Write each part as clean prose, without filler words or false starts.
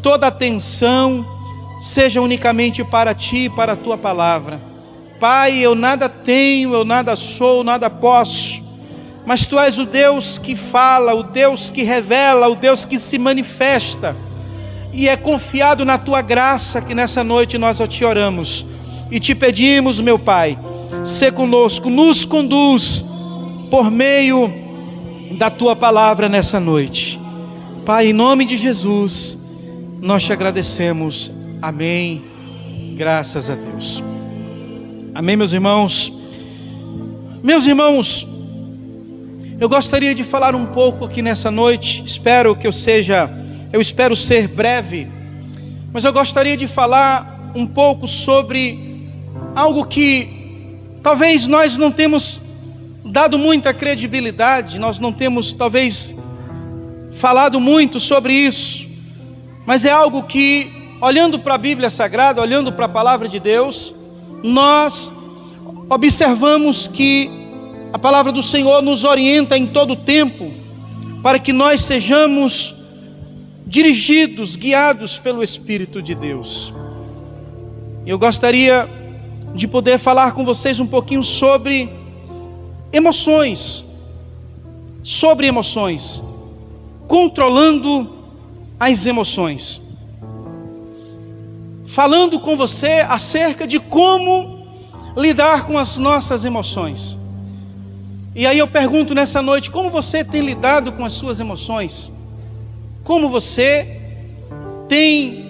toda atenção seja unicamente para Ti e para a Tua palavra. Pai, eu nada tenho, eu nada sou, nada posso, mas Tu és o Deus que fala, o Deus que revela, o Deus que se manifesta, e é confiado na Tua graça que nessa noite nós Te oramos e Te pedimos, meu Pai, sê conosco, nos conduz por meio da Tua palavra nessa noite. Pai, em nome de Jesus, nós Te agradecemos. Amém. Graças a Deus. Amém, meus irmãos. Meus irmãos, eu gostaria de falar um pouco aqui nessa noite. Eu espero ser breve, mas eu gostaria de falar um pouco sobre algo que talvez nós não temos dado muita credibilidade, nós não temos talvez falado muito sobre isso, mas é algo que, olhando para a Bíblia Sagrada, olhando para a palavra de Deus, nós observamos que a palavra do Senhor nos orienta em todo o tempo, para que nós sejamos dirigidos, guiados pelo Espírito de Deus. Eu gostaria de poder falar com vocês um pouquinho sobre emoções, controlando as emoções, falando com você acerca de como lidar com as nossas emoções. E aí eu pergunto nessa noite, como você tem lidado com as suas emoções? Como você tem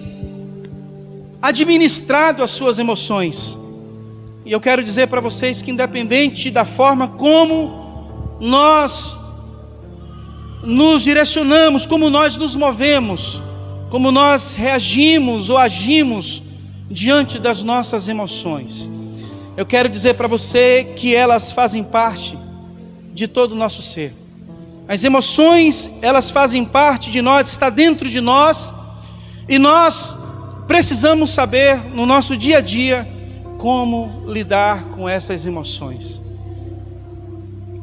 administrado as suas emoções? E eu quero dizer para vocês que, independente da forma como nós nos direcionamos, como nós nos movemos, como nós reagimos ou agimos diante das nossas emoções, eu quero dizer para você que elas fazem parte de todo o nosso ser. As emoções, elas fazem parte de nós, está dentro de nós, e nós precisamos saber no nosso dia a dia como lidar com essas emoções.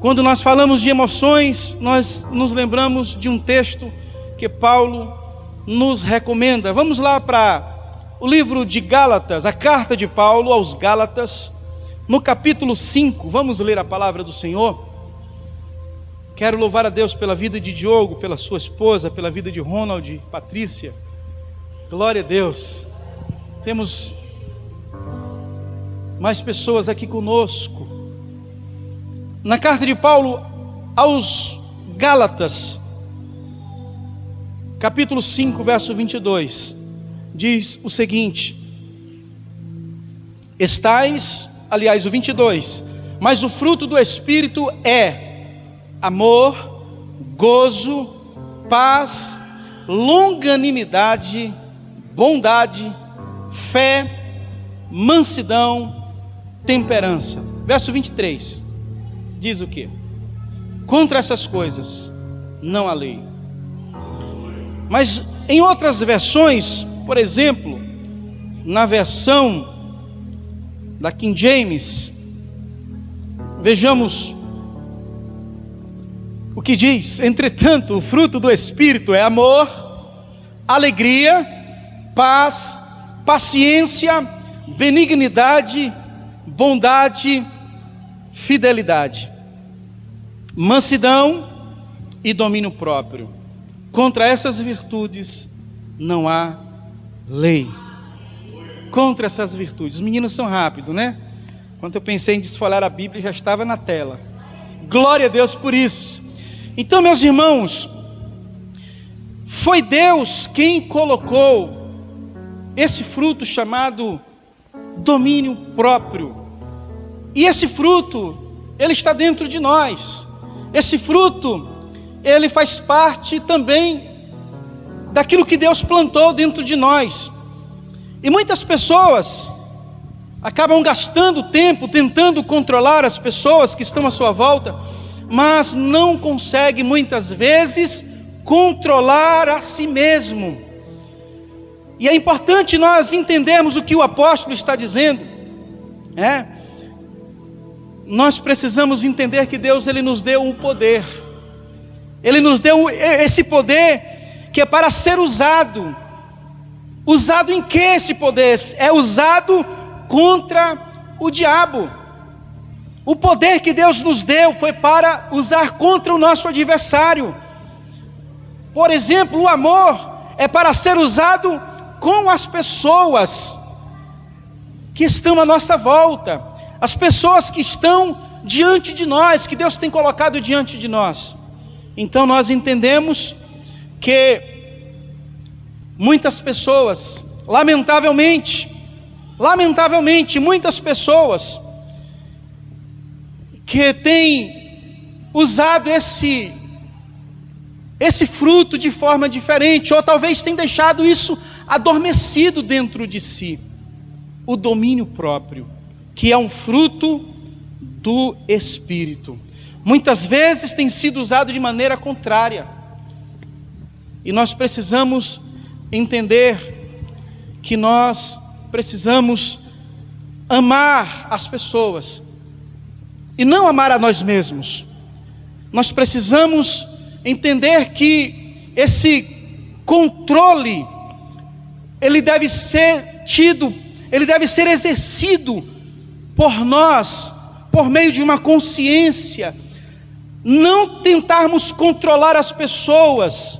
Quando nós falamos de emoções, nós nos lembramos de um texto que Paulo nos recomenda. Vamos lá para o livro de Gálatas, a carta de Paulo aos Gálatas, no capítulo 5, vamos ler a palavra do Senhor. Quero louvar a Deus pela vida de Diogo, pela sua esposa, pela vida de Ronald e Patrícia. Glória a Deus. Temos mais pessoas aqui conosco. Na carta de Paulo aos Gálatas, capítulo 5, verso 22, diz o seguinte: o 22, mas o fruto do Espírito é amor, gozo, paz, longanimidade, bondade, fé, mansidão, temperança. Verso 23 diz o quê? Contra essas coisas não há lei. Mas em outras versões, por exemplo, na versão da King James, vejamos o que diz: entretanto, o fruto do Espírito é amor, alegria, paz, paciência, benignidade, bondade, fidelidade, mansidão e domínio próprio. Contra essas virtudes não há lei. Contra essas virtudes. Os meninos são rápidos, né? Quando eu pensei em desfolhar a Bíblia, já estava na tela. Glória a Deus por isso. Então, meus irmãos, foi Deus quem colocou esse fruto chamado domínio próprio. E esse fruto, ele está dentro de nós. Esse fruto, ele faz parte também daquilo que Deus plantou dentro de nós. E muitas pessoas acabam gastando tempo tentando controlar as pessoas que estão à sua volta, mas não consegue muitas vezes controlar a si mesmo. E é importante nós entendermos o que o apóstolo está dizendo. Nós precisamos entender que Deus, Ele nos deu um poder. Ele nos deu esse poder que é para ser usado Usado em que esse poder? É usado contra o diabo. O poder que Deus nos deu foi para usar contra o nosso adversário. Por exemplo, o amor é para ser usado com as pessoas que estão à nossa volta, as pessoas que estão diante de nós, que Deus tem colocado diante de nós. Então nós entendemos que muitas pessoas, lamentavelmente, muitas pessoas que têm usado esse fruto de forma diferente, ou talvez tenham deixado isso adormecido dentro de si, o domínio próprio, que é um fruto do Espírito. Muitas vezes tem sido usado de maneira contrária, e nós precisamos entender que nós precisamos amar as pessoas, e não amar a nós mesmos. Nós precisamos entender que esse controle, ele deve ser tido, ele deve ser exercido por nós, por meio de uma consciência, não tentarmos controlar as pessoas,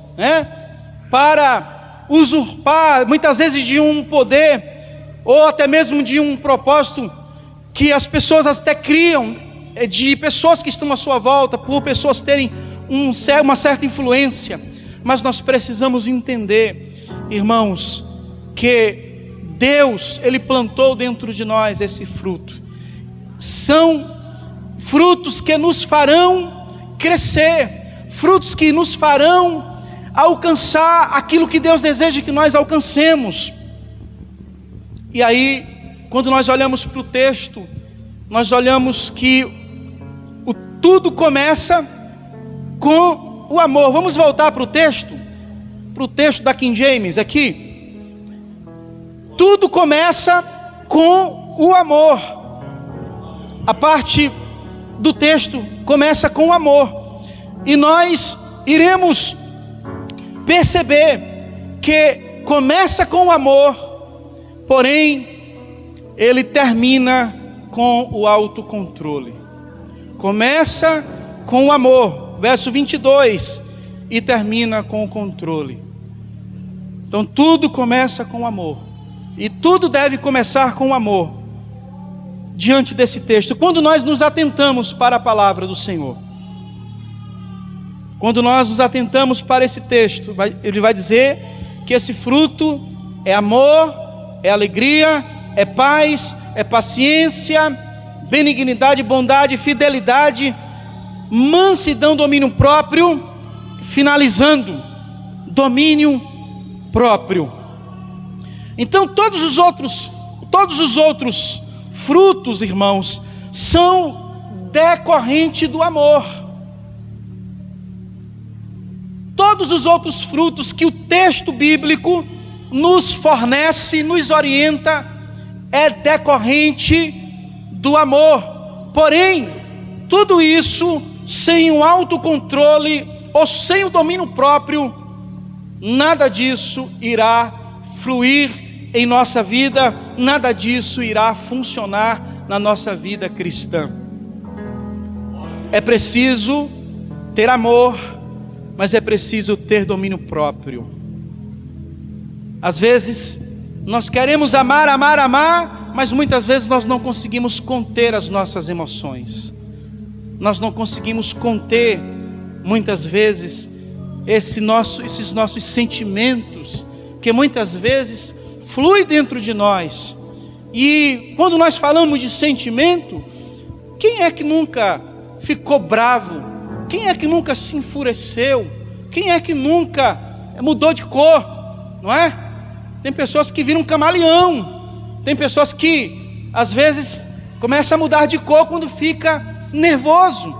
para usurpar, muitas vezes, de um poder, ou até mesmo de um propósito, que as pessoas até criam, de pessoas que estão à sua volta, por pessoas terem uma certa influência. Mas nós precisamos entender, irmãos, que Deus, Ele plantou dentro de nós esse fruto. São frutos que nos farão crescer, frutos que nos farão alcançar aquilo que Deus deseja que nós alcancemos. E aí, quando nós olhamos para o texto, nós olhamos que tudo começa com o amor. Vamos voltar para o texto da King James aqui. Tudo começa com o amor. A parte do texto começa com o amor, e nós iremos perceber que começa com o amor, porém ele termina com o autocontrole. Começa com o amor, verso 22, e termina com o controle. Então tudo começa com o amor, e tudo deve começar com o amor. Diante desse texto, quando nós nos atentamos para a palavra do Senhor, quando nós nos atentamos para esse texto, ele vai dizer que esse fruto é amor, é alegria, é paz, é paciência, benignidade, bondade, fidelidade, mansidão, domínio próprio. Finalizando, domínio próprio. Então todos os outros frutos, irmãos, são decorrente do amor. Todos os outros frutos que o texto bíblico nos fornece, nos orienta, é decorrente do amor. Porém, tudo isso sem o autocontrole ou sem o domínio próprio, nada disso irá fluir em nossa vida, nada disso irá funcionar na nossa vida cristã. É preciso ter amor, mas é preciso ter domínio próprio. Às vezes nós queremos amar, mas muitas vezes nós não conseguimos conter as nossas emoções. Nós não conseguimos conter, muitas vezes, esses nossos sentimentos, que muitas vezes flui dentro de nós. E quando nós falamos de sentimento, quem é que nunca ficou bravo? Quem é que nunca se enfureceu? Quem é que nunca mudou de cor? Não é? Tem pessoas que viram um camaleão. Tem pessoas que às vezes começam a mudar de cor quando fica nervoso.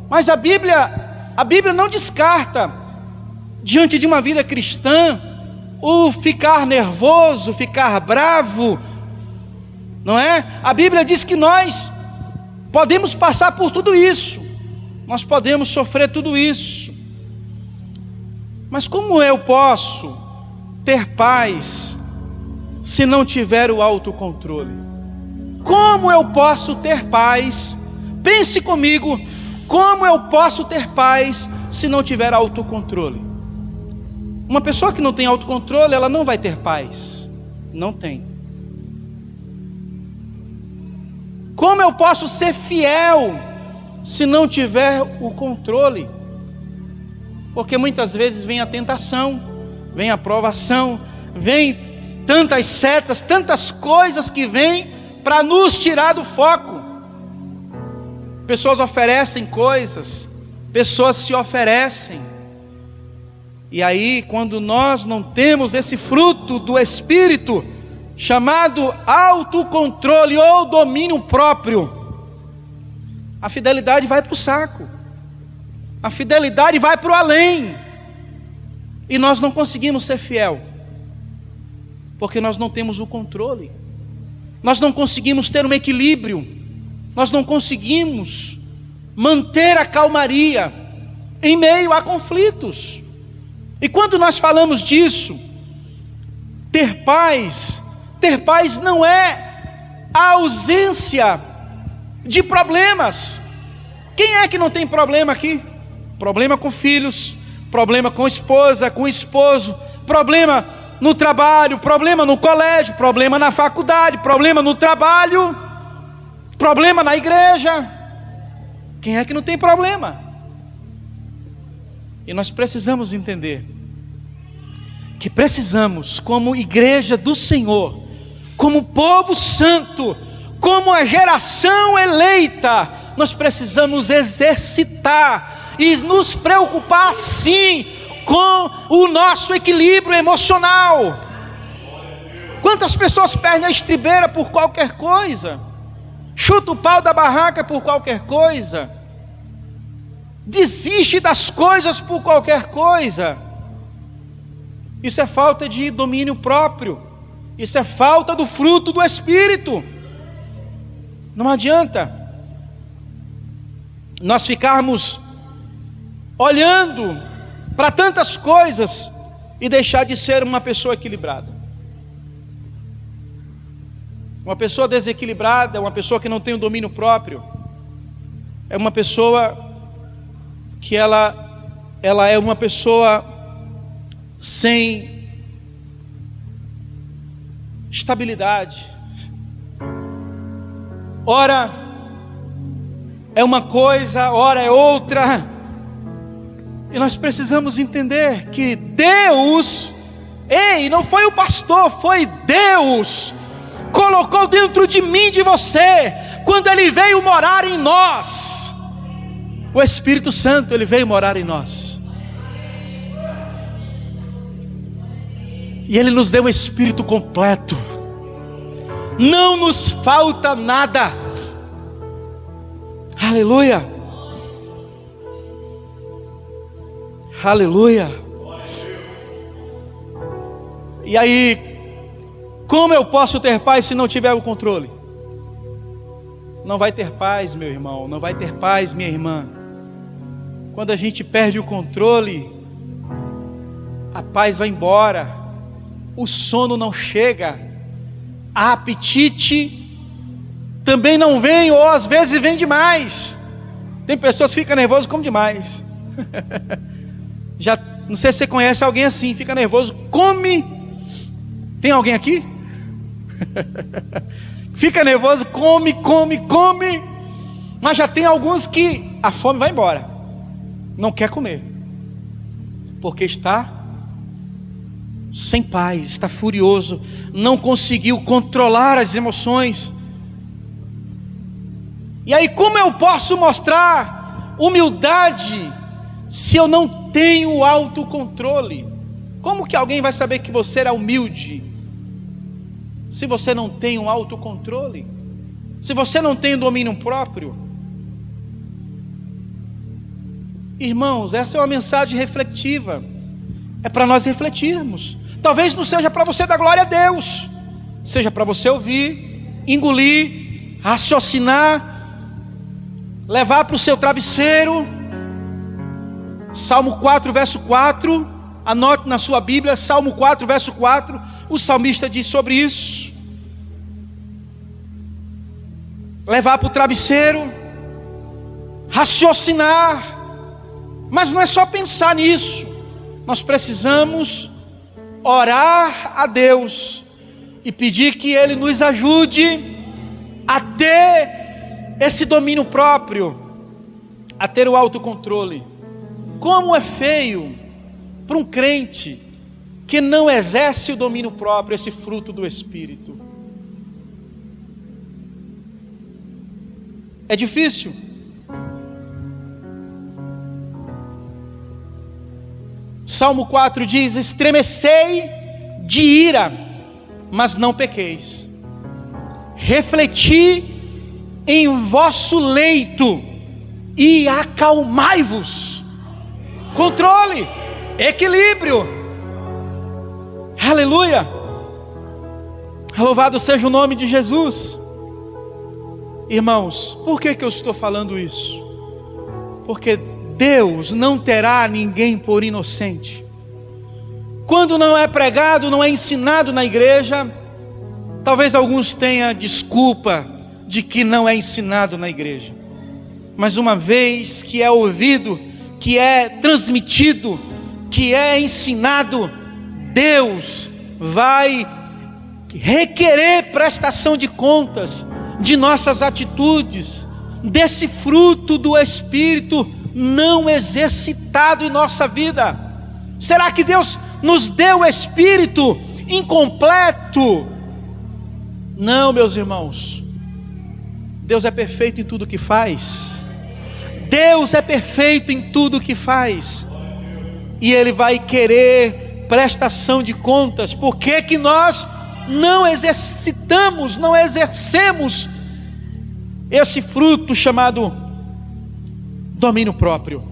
Mas a Bíblia não descarta, diante de uma vida cristã, o ficar nervoso, ficar bravo, não é? A Bíblia diz que nós podemos passar por tudo isso, nós podemos sofrer tudo isso. Mas como eu posso ter paz se não tiver o autocontrole? Como eu posso ter paz? Pense comigo, como eu posso ter paz se não tiver autocontrole? Uma pessoa que não tem autocontrole, ela não vai ter paz. Não tem. Como eu posso ser fiel se não tiver o controle? Porque muitas vezes vem a tentação, vem a provação, vem tantas setas, tantas coisas que vêm para nos tirar do foco. Pessoas oferecem coisas, pessoas se oferecem. E aí, quando nós não temos esse fruto do Espírito, chamado autocontrole ou domínio próprio, a fidelidade vai para o saco, a fidelidade vai para o além, e nós não conseguimos ser fiel, porque nós não temos o controle, nós não conseguimos ter um equilíbrio, nós não conseguimos manter a calmaria em meio a conflitos. E quando nós falamos disso, ter paz não é a ausência de problemas. Quem é que não tem problema aqui? Problema com filhos, problema com esposa, com esposo, problema no trabalho, problema no colégio, problema na faculdade, problema no trabalho, problema na igreja. Quem é que não tem problema? E nós precisamos entender que precisamos, como igreja do Senhor, como povo santo, como a geração eleita, nós precisamos exercitar e nos preocupar sim com o nosso equilíbrio emocional. Quantas pessoas perdem a estribeira por qualquer coisa, chuta o pau da barraca por qualquer coisa, desiste das coisas por qualquer coisa. Isso é falta de domínio próprio, isso é falta do fruto do Espírito. Não adianta nós ficarmos olhando para tantas coisas e deixar de ser uma pessoa equilibrada. Uma pessoa desequilibrada, uma pessoa que não tem o domínio próprio, é uma pessoa que ela é uma pessoa sem estabilidade. Ora é uma coisa, ora é outra. E nós precisamos entender que Deus, não foi o pastor, foi Deus, colocou dentro de mim, de você, quando Ele veio morar em nós. O Espírito Santo, Ele veio morar em nós. E Ele nos deu um espírito completo. Não nos falta nada. Aleluia. Aleluia. E aí, como eu posso ter paz se não tiver o controle? Não vai ter paz, meu irmão, não vai ter paz, minha irmã. Quando a gente perde o controle, a paz vai embora, o sono não chega, a apetite também não vem, ou às vezes vem demais. Tem pessoas que ficam nervosas, comem demais. Já, não sei se você conhece alguém assim, fica nervoso, come. Tem alguém aqui? Fica nervoso, come, mas já tem alguns que a fome vai embora, não quer comer, porque está sem paz, está furioso, não conseguiu controlar as emoções. E aí, como eu posso mostrar humildade se eu não tenho autocontrole? Como que alguém vai saber que você é humilde se você não tem um autocontrole? Se você não tem domínio próprio? Irmãos, essa é uma mensagem reflexiva, é para nós refletirmos. Talvez não seja para você dar glória a Deus, seja para você ouvir, engolir, raciocinar, levar para o seu travesseiro. Salmo 4, verso 4, anote na sua Bíblia, Salmo 4, verso 4. o salmista diz sobre isso. Levar para o travesseiro, raciocinar, mas não é só pensar nisso, nós precisamos orar a Deus e pedir que Ele nos ajude a ter esse domínio próprio, a ter o autocontrole. Como é feio para um crente que não exerce o domínio próprio, esse fruto do Espírito. É difícil. Salmo 4 diz: estremecei de ira, mas não pequeis. Refleti em vosso leito e acalmai-vos. Controle, equilíbrio. Aleluia. Louvado seja o nome de Jesus. Irmãos, por que eu estou falando isso? Porque Deus não terá ninguém por inocente. Quando não é pregado, não é ensinado na igreja, talvez alguns tenham desculpa de que não é ensinado na igreja. Mas uma vez que é ouvido, que é transmitido, que é ensinado, Deus vai requerer prestação de contas de nossas atitudes, desse fruto do Espírito não exercitado em nossa vida. Será que Deus nos deu o Espírito incompleto? Não, meus irmãos. Deus é perfeito em tudo que faz. Deus é perfeito em tudo que faz. E Ele vai querer prestação de contas. Por que que nós não exercitamos, não exercemos esse fruto chamado domínio próprio?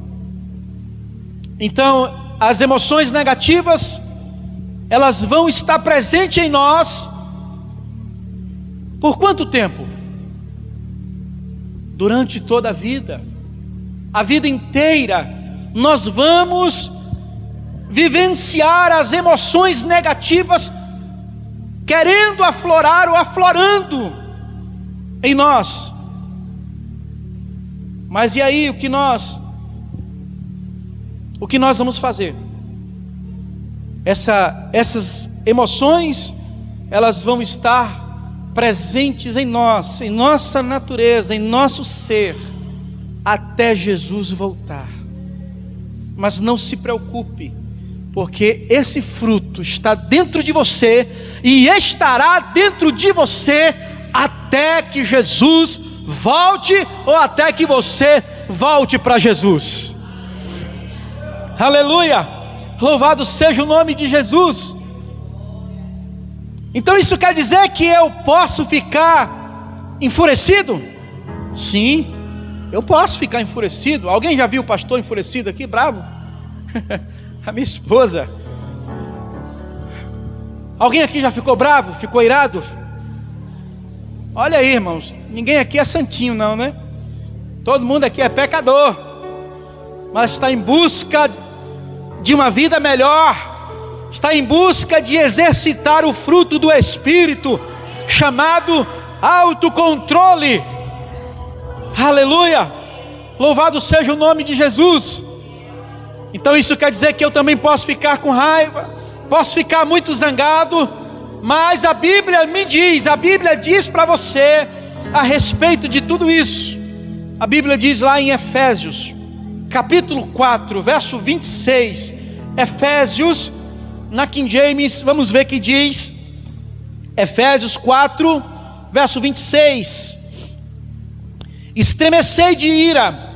Então, as emoções negativas, elas vão estar presentes em nós por quanto tempo? Durante toda a vida inteira, nós vamos vivenciar as emoções negativas, querendo aflorar ou aflorando em nós. Mas e aí, o que nós vamos fazer? Essas emoções, elas vão estar presentes em nós, em nossa natureza, em nosso ser, até Jesus voltar. Mas não se preocupe, porque esse fruto está dentro de você e estará dentro de você até que Jesus volte, ou até que você volte para Jesus. Aleluia, louvado seja o nome de Jesus. Então isso quer dizer que eu posso ficar enfurecido? Sim, eu posso ficar enfurecido. Alguém já viu o pastor enfurecido aqui, bravo? A minha esposa. Alguém aqui já ficou bravo? Ficou irado? Olha aí, irmãos, ninguém aqui é santinho não, né? Todo mundo aqui é pecador, mas está em busca de uma vida melhor, está em busca de exercitar o fruto do Espírito, chamado autocontrole. Aleluia, louvado seja o nome de Jesus. Então isso quer dizer que eu também posso ficar com raiva, posso ficar muito zangado, mas a Bíblia me diz, a Bíblia diz para você a respeito de tudo isso. A Bíblia diz lá em Efésios, capítulo 4, verso 26, Efésios, na King James, vamos ver que diz, Efésios 4, verso 26, estremecei de ira,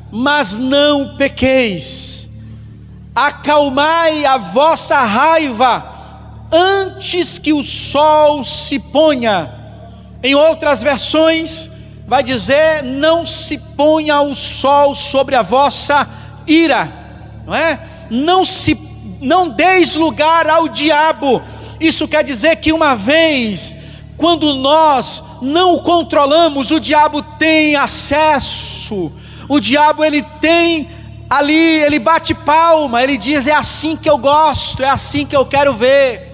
mas não pequeis, acalmai a vossa raiva, antes que o sol se ponha. Em outras versões vai dizer: não se ponha o sol sobre a vossa ira, não é? Não deis lugar ao diabo. Isso quer dizer que uma vez, quando nós não o controlamos, o diabo tem acesso. O diabo, ele tem ali, ele bate palma, ele diz: é assim que eu gosto, é assim que eu quero ver.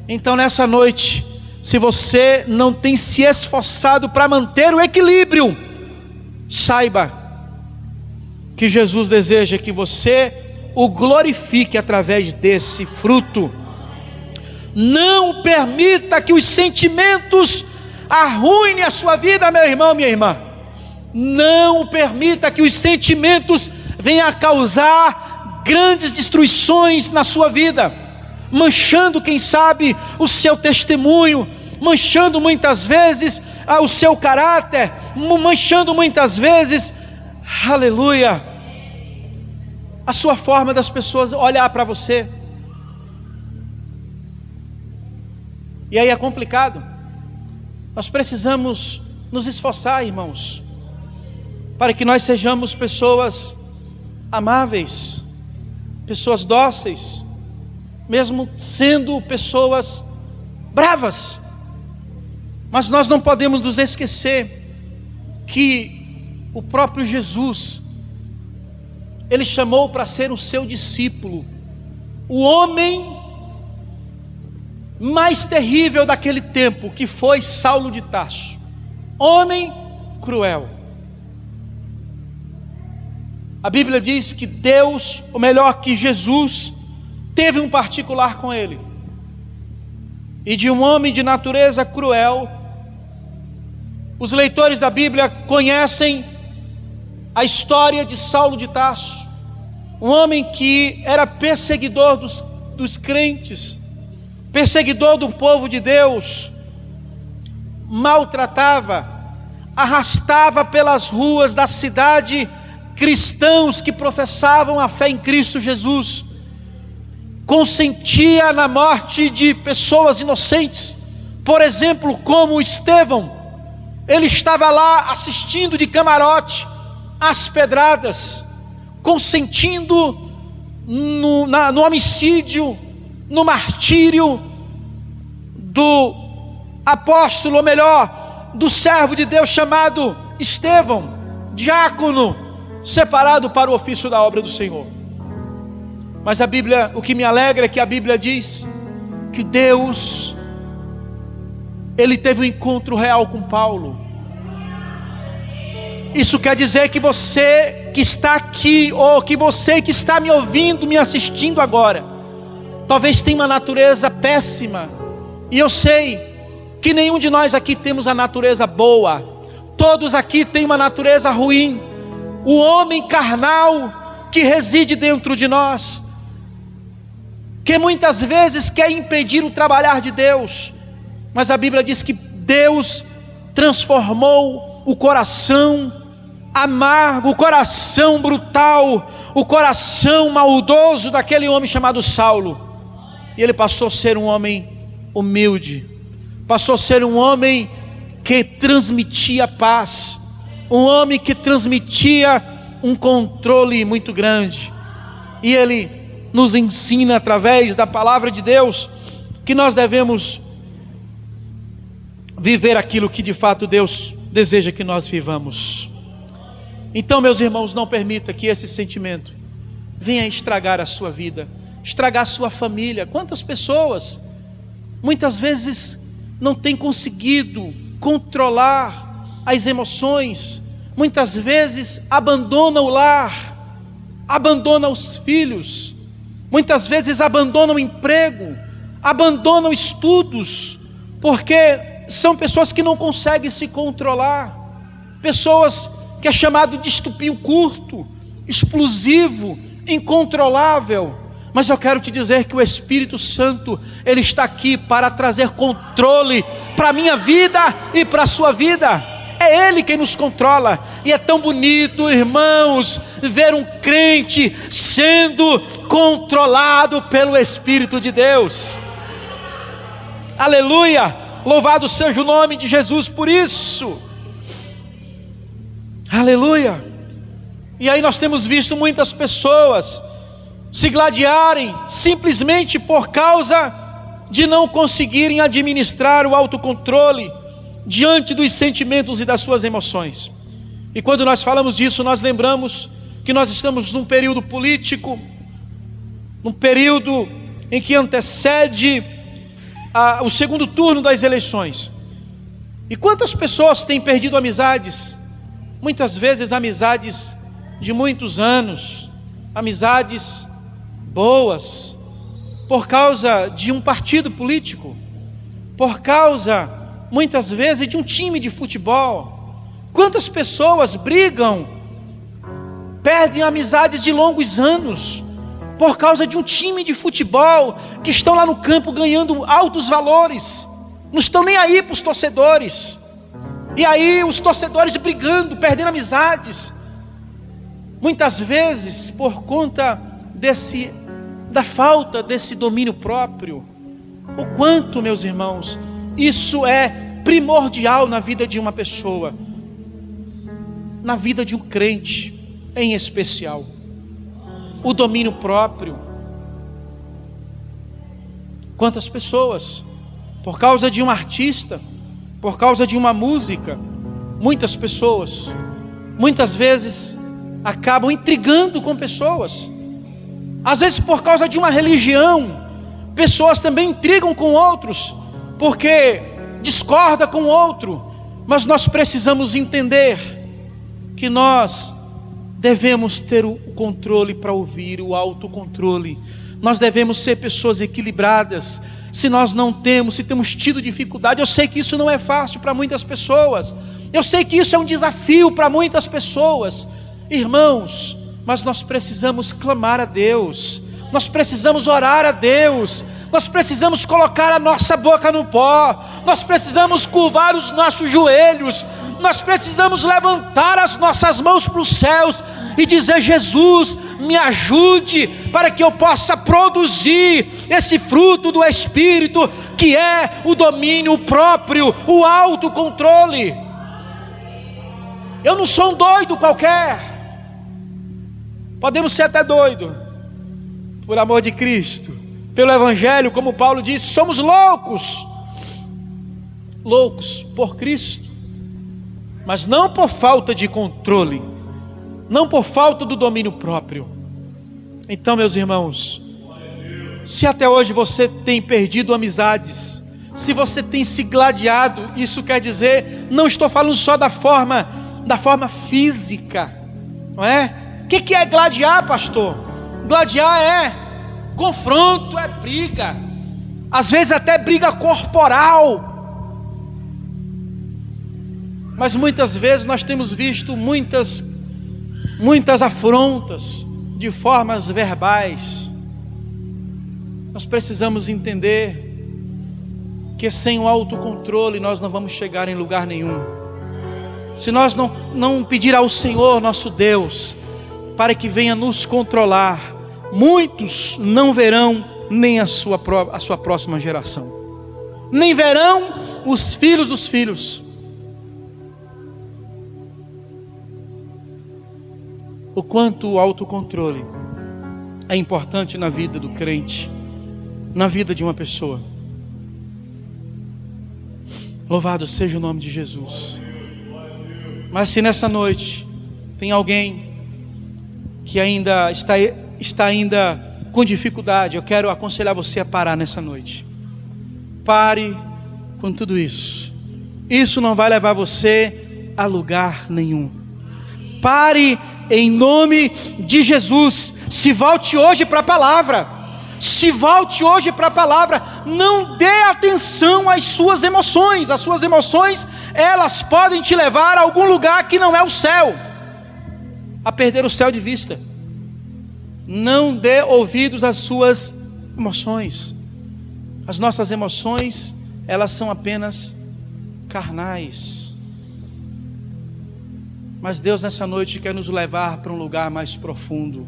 Então nessa noite, se você não tem se esforçado para manter o equilíbrio, saiba que Jesus deseja que você o glorifique através desse fruto. Não permita que os sentimentos arruinem a sua vida, meu irmão, minha irmã. Não permita que os sentimentos venham a causar grandes destruições na sua vida, manchando, quem sabe, o seu testemunho, manchando muitas vezes o seu caráter, manchando muitas vezes, aleluia, a sua forma das pessoas olhar para você. E aí é complicado. Nós precisamos nos esforçar, irmãos, para que nós sejamos pessoas amáveis, pessoas dóceis, mesmo sendo pessoas bravas. Mas nós não podemos nos esquecer que o próprio Jesus, Ele chamou para ser o seu discípulo, o homem mais terrível daquele tempo, que foi Saulo de Tarso, homem cruel. A Bíblia diz que Deus, ou melhor, que Jesus, teve um particular com ele. E de um homem de natureza cruel, os leitores da Bíblia conhecem a história de Saulo de Tarso, um homem que era perseguidor dos crentes, perseguidor do povo de Deus, maltratava, arrastava pelas ruas da cidade cristãos que professavam a fé em Cristo Jesus, consentia na morte de pessoas inocentes, por exemplo, como Estevão. Ele estava lá assistindo de camarote às pedradas, consentindo no homicídio, no martírio do apóstolo, ou melhor, do servo de Deus chamado Estevão, diácono, separado para o ofício da obra do Senhor. Mas a Bíblia, o que me alegra é que a Bíblia diz que Deus, Ele teve um encontro real com Paulo. Isso quer dizer que você que está aqui, ou que você que está me ouvindo, me assistindo agora, talvez tenha uma natureza péssima, e eu sei que nenhum de nós aqui temos a natureza boa, todos aqui têm uma natureza ruim, o homem carnal que reside dentro de nós, que muitas vezes quer impedir o trabalhar de Deus. Mas a Bíblia diz que Deus transformou o coração amargo, o coração brutal, o coração maldoso daquele homem chamado Saulo, e ele passou a ser um homem humilde, passou a ser um homem que transmitia paz, um homem que transmitia um controle muito grande. E ele nos ensina através da palavra de Deus que nós devemos viver aquilo que de fato Deus deseja que nós vivamos. Então, meus irmãos, não permita que esse sentimento venha estragar a sua vida, estragar a sua família. Quantas pessoas muitas vezes não têm conseguido controlar as emoções, muitas vezes abandona o lar, abandona os filhos, muitas vezes abandona o emprego, abandonam estudos, porque são pessoas que não conseguem se controlar, pessoas que é chamado de estupinho curto, explosivo, incontrolável. Mas eu quero te dizer que o Espírito Santo, Ele está aqui para trazer controle para a minha vida e para a sua vida. É Ele quem nos controla. E é tão bonito, irmãos, ver um crente sendo controlado pelo Espírito de Deus. Aleluia! Louvado seja o nome de Jesus por isso. Aleluia! E aí nós temos visto muitas pessoas se gladiarem simplesmente por causa de não conseguirem administrar o autocontrole diante dos sentimentos e das suas emoções. E quando nós falamos disso, nós lembramos que nós estamos num período político, num período em que antecede o segundo turno das eleições. E quantas pessoas têm perdido amizades? Muitas vezes amizades de muitos anos, amizades boas, por causa de um partido político, por causa, muitas vezes, de um time de futebol. Quantas pessoas brigam, perdem amizades de longos anos, por causa de um time de futebol, que estão lá no campo ganhando altos valores, não estão nem aí para os torcedores, e aí os torcedores brigando, perdendo amizades, muitas vezes por conta da falta desse domínio próprio. O quanto, meus irmãos, isso é primordial na vida de uma pessoa, na vida de um crente em especial, o domínio próprio. Quantas pessoas, por causa de um artista, por causa de uma música, muitas pessoas, muitas vezes acabam intrigando com pessoas. Às vezes por causa de uma religião, pessoas também intrigam com outros, porque discorda com o outro. Mas nós precisamos entender que nós devemos ter o controle para ouvir, o autocontrole. Nós devemos ser pessoas equilibradas. Se nós não temos, se temos tido dificuldade, eu sei que isso não é fácil para muitas pessoas, eu sei que isso é um desafio para muitas pessoas, irmãos, mas nós precisamos clamar a Deus, nós precisamos orar a Deus, nós precisamos colocar a nossa boca no pó, nós precisamos curvar os nossos joelhos, nós precisamos levantar as nossas mãos para os céus e dizer: Jesus, me ajude para que eu possa produzir esse fruto do Espírito, que é o domínio próprio, o autocontrole. Eu não sou um doido qualquer, podemos ser até doido, por amor de Cristo, pelo Evangelho, como Paulo disse, somos loucos por Cristo, mas não por falta de controle, não por falta do domínio próprio. Então, meus irmãos, se até hoje você tem perdido amizades, se você tem se gladiado, isso quer dizer, não estou falando só da forma física, não é? O que é gladiar, pastor? Gladiar é confronto, é briga, às vezes até briga corporal. Mas muitas vezes nós temos visto muitas afrontas de formas verbais. Nós precisamos entender que sem o autocontrole nós não vamos chegar em lugar nenhum. Se nós não pedir ao Senhor nosso Deus para que venha nos controlar, muitos não verão nem a sua próxima geração, nem verão os filhos dos filhos. O quanto o autocontrole é importante na vida do crente, na vida de uma pessoa. Louvado seja o nome de Jesus. Mas se nessa noite tem alguém que ainda está com dificuldade, eu quero aconselhar você a parar nessa noite. Pare com tudo isso. Isso não vai levar você a lugar nenhum. Pare em nome de Jesus. Se volte hoje para a palavra. Se volte hoje para a palavra. Não dê atenção às suas emoções. As suas emoções, elas podem te levar a algum lugar que não é o céu, a perder o céu de vista. Não dê ouvidos às suas emoções. As nossas emoções, elas são apenas carnais. Mas Deus nessa noite quer nos levar para um lugar mais profundo.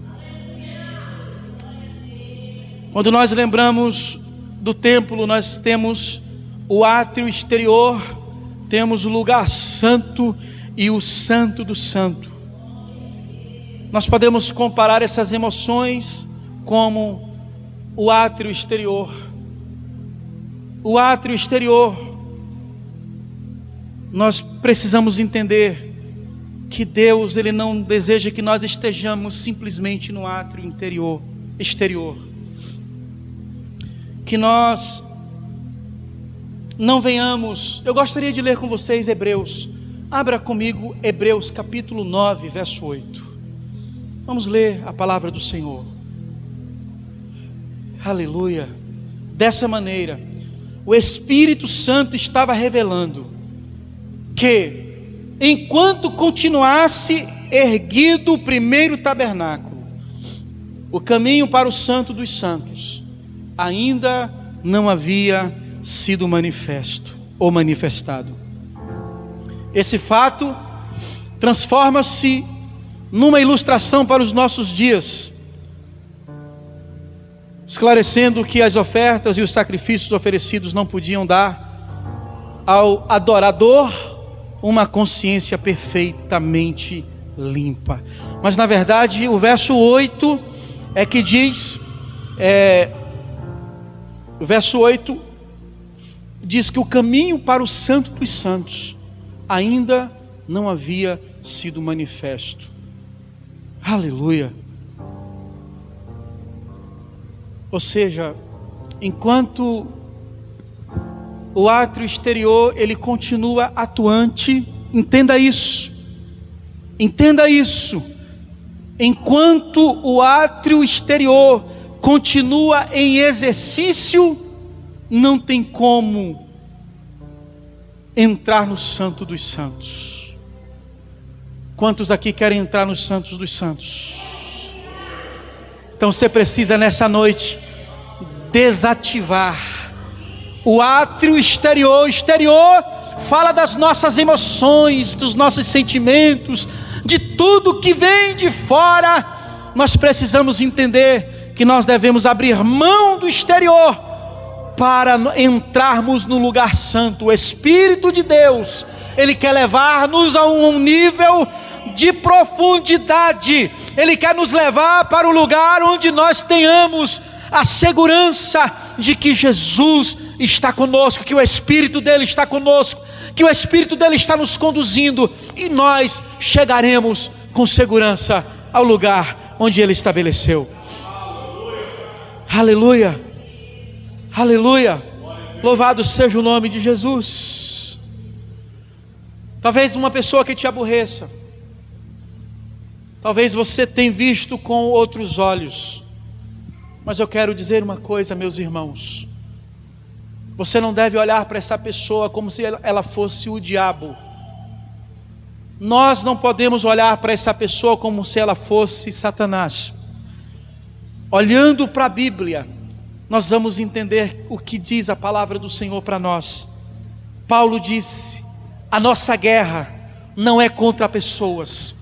Quando nós lembramos do templo, nós temos o átrio exterior, temos o lugar santo e o santo do santo. Nós podemos comparar essas emoções como o átrio exterior. O átrio exterior, nós precisamos entender que Deus, Ele não deseja que nós estejamos simplesmente no átrio exterior. Que nós não venhamos. Eu gostaria de ler com vocês Hebreus. Abra comigo Hebreus capítulo 9, verso 8. Vamos ler a palavra do Senhor. Aleluia. Dessa maneira, o Espírito Santo estava revelando que, enquanto continuasse erguido o primeiro tabernáculo, o caminho para o Santo dos Santos ainda não havia sido manifesto ou manifestado. Esse fato transforma-se numa ilustração para os nossos dias, esclarecendo que as ofertas e os sacrifícios oferecidos não podiam dar ao adorador uma consciência perfeitamente limpa. Mas na verdade o verso 8 é que diz, o verso 8 diz que o caminho para o Santo dos Santos ainda não havia sido manifesto. Aleluia. Ou seja, enquanto o átrio exterior ele continua atuante, entenda isso. Entenda isso. Enquanto o átrio exterior continua em exercício, não tem como entrar no Santo dos Santos. Quantos aqui querem entrar no Santos dos Santos? Então você precisa nessa noite desativar o átrio exterior. O exterior fala das nossas emoções, dos nossos sentimentos, de tudo que vem de fora. Nós precisamos entender que nós devemos abrir mão do exterior para entrarmos no lugar santo. O Espírito de Deus, Ele quer levar-nos a um nível de profundidade. Ele quer nos levar para um lugar onde nós tenhamos a segurança de que Jesus está conosco, que o Espírito dele está conosco, que o Espírito dele está nos conduzindo, e nós chegaremos com segurança ao lugar onde ele estabeleceu. Aleluia, aleluia, louvado seja o nome de Jesus. Talvez uma pessoa que te aborreça, talvez você tenha visto com outros olhos, mas eu quero dizer uma coisa, meus irmãos: você não deve olhar para essa pessoa como se ela fosse o diabo. Nós não podemos olhar para essa pessoa como se ela fosse Satanás. Olhando para a Bíblia, nós vamos entender o que diz a palavra do Senhor para nós. Paulo disse: a nossa guerra não é contra pessoas.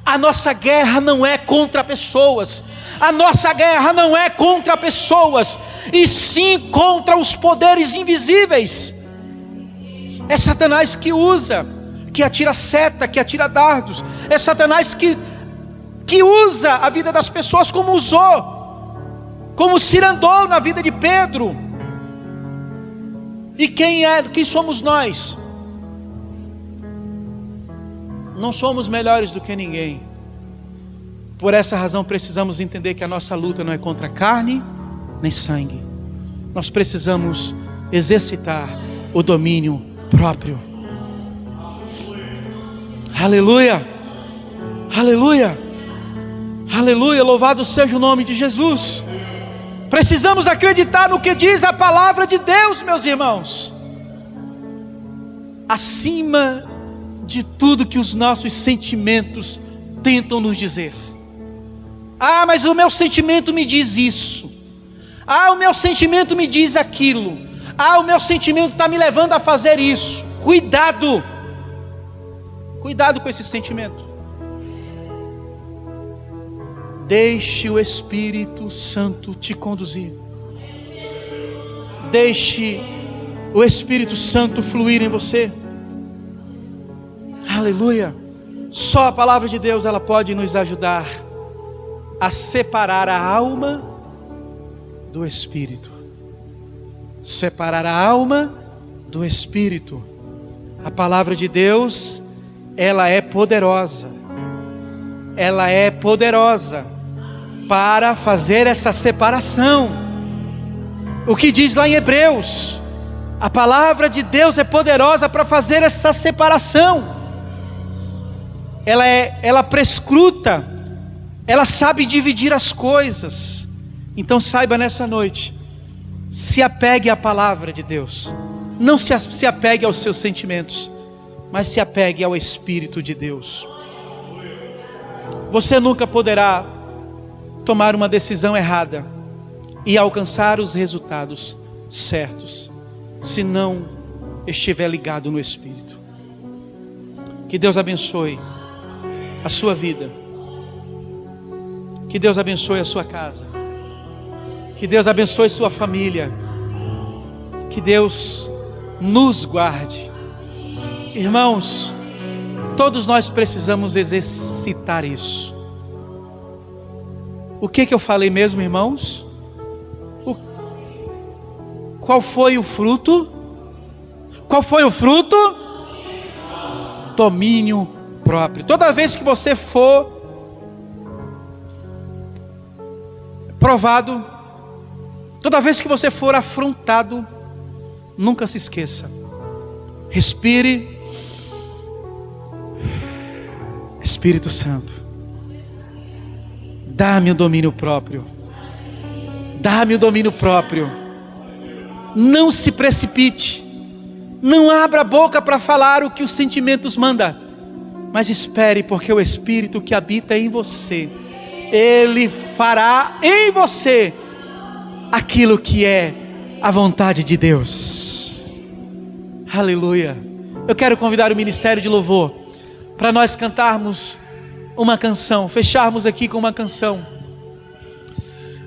A nossa guerra não é contra pessoas. A nossa guerra não é contra pessoas, e sim contra os poderes invisíveis. É Satanás que usa, que atira seta, que atira dardos. É Satanás que usa a vida das pessoas como usou, como cirandou na vida de Pedro. E quem somos nós? Não somos melhores do que ninguém. Por essa razão precisamos entender que a nossa luta não é contra carne nem sangue. Nós precisamos exercitar o domínio próprio. Aleluia, aleluia, aleluia, louvado seja o nome de Jesus. Precisamos acreditar no que diz a palavra de Deus, meus irmãos. Acima de tudo que os nossos sentimentos tentam nos dizer. Ah, mas o meu sentimento me diz isso. Ah, o meu sentimento me diz aquilo. Ah, o meu sentimento está me levando a fazer isso. Cuidado. Cuidado com esse sentimento. Deixe o Espírito Santo te conduzir. Deixe o Espírito Santo fluir em você. Aleluia. Só a palavra de Deus, ela pode nos ajudar a separar a alma do Espírito. Separar a alma do Espírito. A palavra de Deus, ela é poderosa. Ela é poderosa para fazer essa separação. O que diz lá em Hebreus? A palavra de Deus é poderosa para fazer essa separação. Ela prescruta, ela sabe dividir as coisas. Então saiba nessa noite, se apegue à palavra de Deus. Não se apegue aos seus sentimentos, mas se apegue ao Espírito de Deus. Você nunca poderá tomar uma decisão errada e alcançar os resultados certos, se não estiver ligado no Espírito. Que Deus abençoe a sua vida. Que Deus abençoe a sua casa. Que Deus abençoe sua família. Que Deus nos guarde. Irmãos, todos nós precisamos exercitar isso. O que eu falei mesmo, irmãos? Qual foi o fruto? Qual foi o fruto? Domínio próprio. Toda vez que você for provado, toda vez que você for afrontado, nunca se esqueça. Respire. Espírito Santo, dá-me o domínio próprio. Dá-me o domínio próprio. Não se precipite. Não abra a boca para falar o que os sentimentos mandam. Mas espere, porque o Espírito que habita em você, Ele fará em você aquilo que é a vontade de Deus. Aleluia. Eu quero convidar o ministério de louvor para nós cantarmos uma canção, fecharmos aqui com uma canção.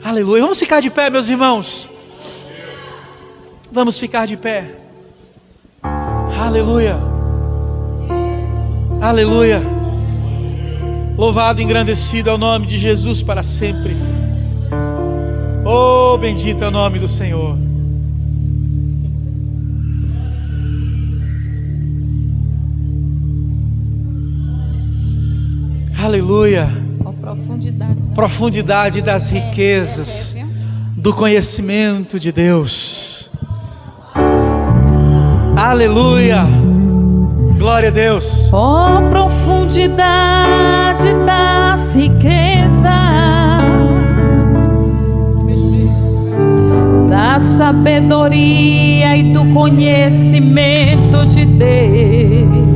Aleluia. Vamos ficar de pé, meus irmãos. Vamos ficar de pé. Aleluia. Aleluia. Louvado e engrandecido é o nome de Jesus para sempre. Oh, bendito é o nome do Senhor. Aleluia. Profundidade das riquezas do conhecimento de Deus. Aleluia. Glória a Deus. Oh, profundidade das riquezas, da sabedoria e do conhecimento de Deus.